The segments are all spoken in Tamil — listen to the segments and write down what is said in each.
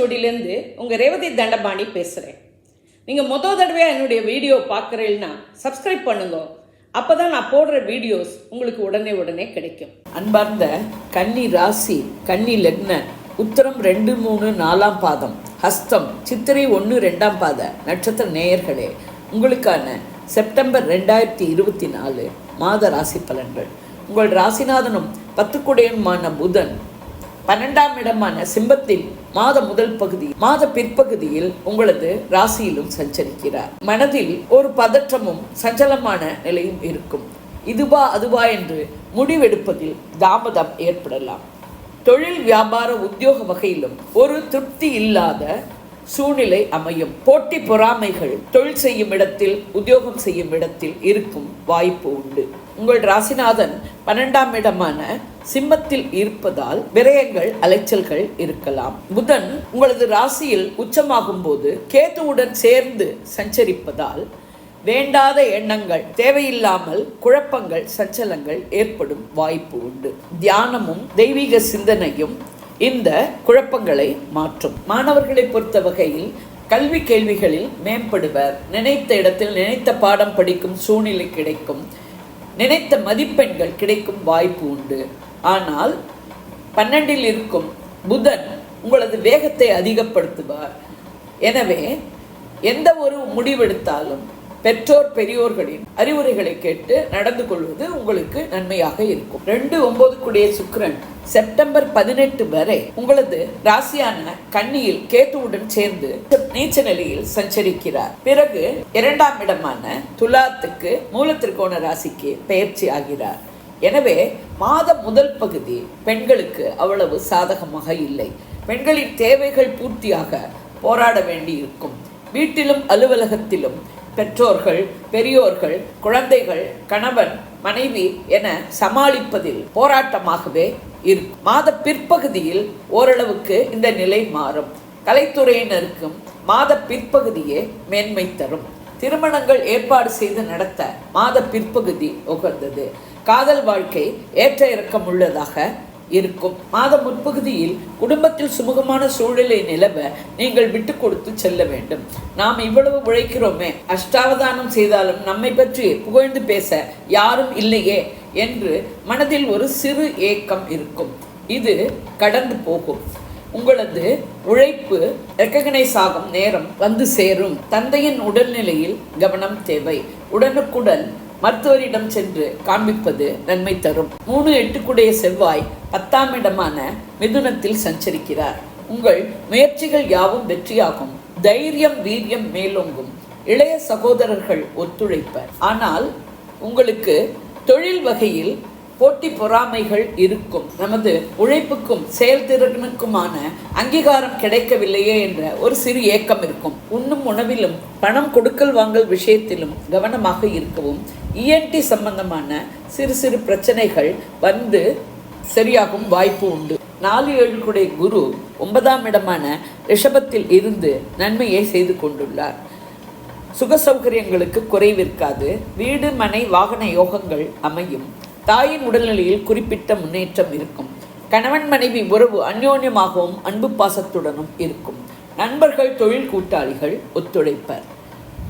ஓலைச்சுவடியிலேருந்து உங்கள் ரேவதி தண்டபாணி பேசுகிறேன். நீங்கள் தடவையாக என்னுடைய வீடியோ பார்க்குறீங்கன்னா சப்ஸ்கிரைப் பண்ணுங்க. அப்போ தான் நான் போடுற வீடியோஸ் உங்களுக்கு உடனே கிடைக்கும். அன்பார்ந்த கன்னி ராசி, கன்னி லக்ன, உத்தரம் 2, 3, 4ஆம் பாதம், ஹஸ்தம், சித்திரை 1, 2ஆம் பாத நட்சத்திர நேயர்களே, உங்களுக்கான செப்டம்பர் 2024 மாத ராசி பலன்கள். உங்கள் ராசிநாதனும் 10 குடையனுமான புதன் 12ஆம் இடமான சிம்மத்தில் மாத முதல் பகுதி, மாத பிற்பகுதியில் உங்களது ராசியிலும் சஞ்சரிக்கிறார். மனதில் ஒரு பதற்றமும் சஞ்சலமான நிலையும் இருக்கும். இதுவா அதுவா என்று முடிவெடுப்பதில் தாமதம் ஏற்படலாம். தொழில், வியாபார, உத்தியோக வகையிலும் ஒரு திருப்தி இல்லாத சூழ்நிலை அமையும். போட்டி பொறாமைகள் தொழில் செய்யும் இடத்தில், உத்தியோகம் செய்யும் இடத்தில் இருக்கும் வாய்ப்பு உண்டு. உங்கள் ராசிநாதன் 12ஆம் இடமான சிம்மத்தில் இருப்பதால் விரயங்கள், அலைச்சல்கள் இருக்கலாம். புதன் உங்களது ராசியில் உச்சமாகும் போது கேதுவுடன் சேர்ந்து சஞ்சரிப்பதால் வேண்டாத எண்ணங்கள், தேவையில்லாமல் குழப்பங்கள், சஞ்சலங்கள் ஏற்படும் வாய்ப்பு உண்டு. தியானமும் தெய்வீக சிந்தனையும் இந்த குழப்பங்களை மாற்றும். மாணவர்களை பொறுத்த வகையில் கல்வி கேள்விகளில் மேம்படுவர். நினைத்த இடத்தில் நினைத்த பாடம் படிக்கும் சூழ்நிலை கிடைக்கும். நினைத்த மதிப்பெண்கள் கிடைக்கும் வாய்ப்பு உண்டு. ஆனால் 12இல் இருக்கும் புதன் உங்களது வேகத்தை அதிகப்படுத்துவார். எனவே எந்த ஒரு முடிவெடுத்தாலும் பெற்றோர், பெரியோர்களின் அறிவுரைகளை கேட்டு நடந்து கொள்வது உங்களுக்கு நன்மையாக இருக்கும். 2, 9 சுக்கிரன் செப்டம்பர் 18 வரை உங்களது ராசியான கன்னியில் கேதுவுடன் சேர்ந்து நீச்ச நிலையில் சஞ்சரிக்கிறார். பிறகு 2ஆம் இடமான துலாத்துக்கு, மூலத்திற்கோண ராசிக்கு பெயர்ச்சி ஆகிறார். எனவே மாத முதல் பகுதி பெண்களுக்கு அவ்வளவு சாதகமாக இல்லை. பெண்களின் தேவைகள் பூர்த்தியாக போராட வேண்டி இருக்கும். வீட்டிலும் அலுவலகத்திலும் பெற்றோர்கள், பெரியோர்கள், குழந்தைகள், கணவன், மனைவி என சமாளிப்பதில் போராட்டமாகவே இருக்கும். மாத பிற்பகுதியில் ஓரளவுக்கு இந்த நிலை மாறும். கலைத்துறையினருக்கும் மாத பிற்பகுதியே மேன்மை தரும். திருமணங்கள் ஏற்பாடு செய்து நடத்த மாத பிற்பகுதி உகந்தது. காதல் வாழ்க்கை ஏற்ற இறக்கம் உள்ளதாக இருக்கும். மாத முற்பகுதியில் குடும்பத்தில் சுமூகமான சூழ்நிலை நிலவ நீங்கள் விட்டு கொடுத்து செல்ல வேண்டும். நாம் இவ்வளவு உழைக்கிறோமே, அஷ்டாவதானம் செய்தாலும் நம்மை பற்றி புகழ்ந்து பேச யாரும் இல்லையே என்று மனதில் ஒரு சிறு ஏக்கம் இருக்கும். இது கடந்து போகும். உங்களது உழைப்பு ரெக்கக்னைஸ் ஆகும் நேரம் வந்து சேரும். தந்தையின் உடல்நிலையில் கவனம் தேவை. உடனுக்குடன் மருத்துவரிடம் சென்று காண்பிப்பது நன்மை தரும். 3, 8 செவ்வாய் 10ஆம் இடமான மிதுனத்தில் சஞ்சரிக்கிறார். உங்கள் முயற்சிகள் யாவும் வெற்றியாகும். தைரியம், வீரியம் மேலோங்கும். இளைய சகோதரர்கள் ஒத்துழைப்பர். ஆனால் உங்களுக்கு தொழில் வகையில் போட்டி பொறாமைகள் இருக்கும். நமது உழைப்புக்கும் செயல்திறனுக்குமான அங்கீகாரம் கிடைக்கவில்லையே என்ற ஒரு சிறு ஏக்கம் இருக்கும். உண்ணும் உணவிலும் பணம் கொடுக்கல் வாங்கல் விஷயத்திலும் கவனமாக இருக்கவும். ENT சம்பந்தமான சிறு சிறு பிரச்சனைகள் வந்து சரியாகும் வாய்ப்பு உண்டு. 4, 7 குரு 9ஆம் இடமான ரிஷபத்தில் இருந்து நன்மையை செய்து கொண்டுள்ளார். சுக சௌகரியங்களுக்கு குறைவிருக்காது. வீடு, மனை, வாகன யோகங்கள் அமையும். தாயின் உடல்நிலையில் குறிப்பிட்ட முன்னேற்றம் இருக்கும். கணவன் மனைவி உறவு அந்யோன்யமாகவும் அன்பு பாசத்துடனும் இருக்கும். நண்பர்கள், தொழில் கூட்டாளிகள் ஒத்துழைப்பர்.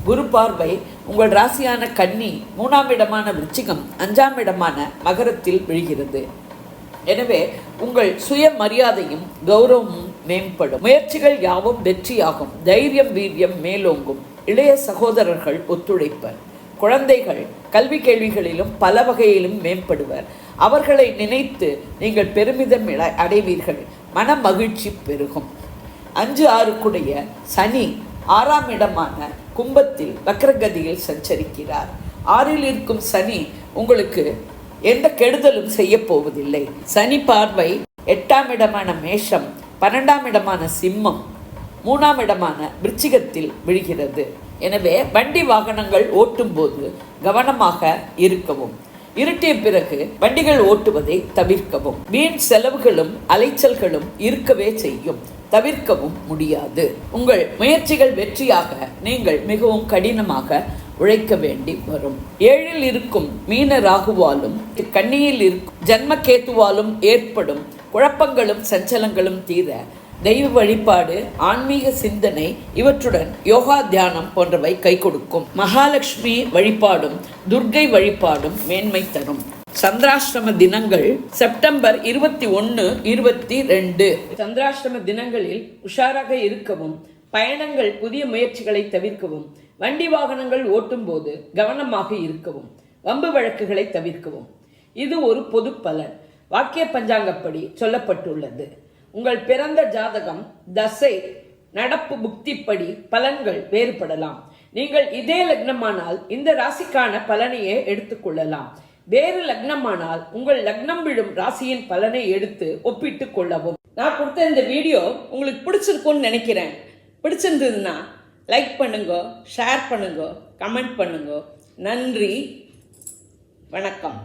குரு பார்வை உங்கள் ராசியான கன்னி, 3ஆம் இடமான விருச்சிகம், 5ஆம் இடமான மகரத்தில் விழுகிறது. எனவே உங்கள் சுய மரியாதையும் கௌரவமும் மேம்படும். முயற்சிகள் யாவும் வெற்றியாகும். தைரியம், வீரியம் மேலோங்கும். இளைய சகோதரர்கள் ஒத்துழைப்பர். குழந்தைகள் கல்வி கேள்விகளிலும் பல வகையிலும் மேம்படுவர். அவர்களை நினைத்து நீங்கள் பெருமிதம் அடைவீர்கள். மன மகிழ்ச்சி பெருகும். 5, 6 சனி 6ஆம் இடமான கும்பத்தில் வக்ரகதியில் சஞ்சரிக்கிறார். 6இல் இருக்கும் சனி உங்களுக்கு எந்த கெடுதலும் செய்ய போவதில்லை. சனி பார்வை 8ஆம் இடமான மேஷம், 12ஆம் இடமான சிம்மம், 3ஆம் இடமான விருச்சிகத்தில் விழுகிறது. எனவே வண்டி வாகனங்கள் ஓட்டும் போது கவனமாக இருக்கவும். இருட்டிய பிறகு வண்டிகள் ஓட்டுவதை தவிர்க்கவும். வீண் செலவுகளும் அலைச்சல்களும் இருக்கவே செய்யும். தவிர்க்கவும் முடியாது. உங்கள் முயற்சிகள் வெற்றியாக நீங்கள் மிகவும் கடினமாக உழைக்க வேண்டி வரும். 7இல் இருக்கும் மீன ராகுவாலும் கன்னியில் இருக்கும் ஜன்ம கேத்துவாலும் ஏற்படும் குழப்பங்களும் சஞ்சலங்களும் தீர தெய்வ வழிபாடு, ஆன்மீக சிந்தனை இவற்றுடன் யோகா தியானம் போன்றவை கை கொடுக்கும். மகாலட்சுமி வழிபாடும் துர்க்கை வழிபாடும் மேன்மை தரும். சந்திராஷ்டம தினங்கள் செப்டம்பர் 21, 22. சந்திராஷ்டம தினங்களில் உஷாராக இருக்கவும், பயணங்கள் புதிய முயற்சிகளை தவிர்க்கவும், வண்டி வாகனங்கள் ஓட்டும் போது கவனமாக இருக்கவும், வம்பு வழக்குகளை தவிர்க்கவும். இது ஒரு பொது பலன். வாக்கிய பஞ்சாங்கப்படி சொல்லப்பட்டுள்ளது. உங்கள் பிறந்த ஜாதகம், தசை, நடப்பு புக்திப்படி பலன்கள் வேறுபடலாம். நீங்கள் இதே லக்னமானால் இந்த ராசிக்கான பலனையே எடுத்துக்கொள்ளலாம். வேறு லக்னமானால் உங்கள் லக்னம் விழும் ராசியின் பலனை எடுத்து ஒப்பிட்டு கொள்ளவும். நான் கொடுத்த இந்த வீடியோ உங்களுக்கு பிடிச்சிருக்கும்னு நினைக்கிறேன். பிடிச்சிருந்ததுன்னா லைக் பண்ணுங்க, ஷேர் பண்ணுங்க, கமெண்ட் பண்ணுங்க. நன்றி, வணக்கம்.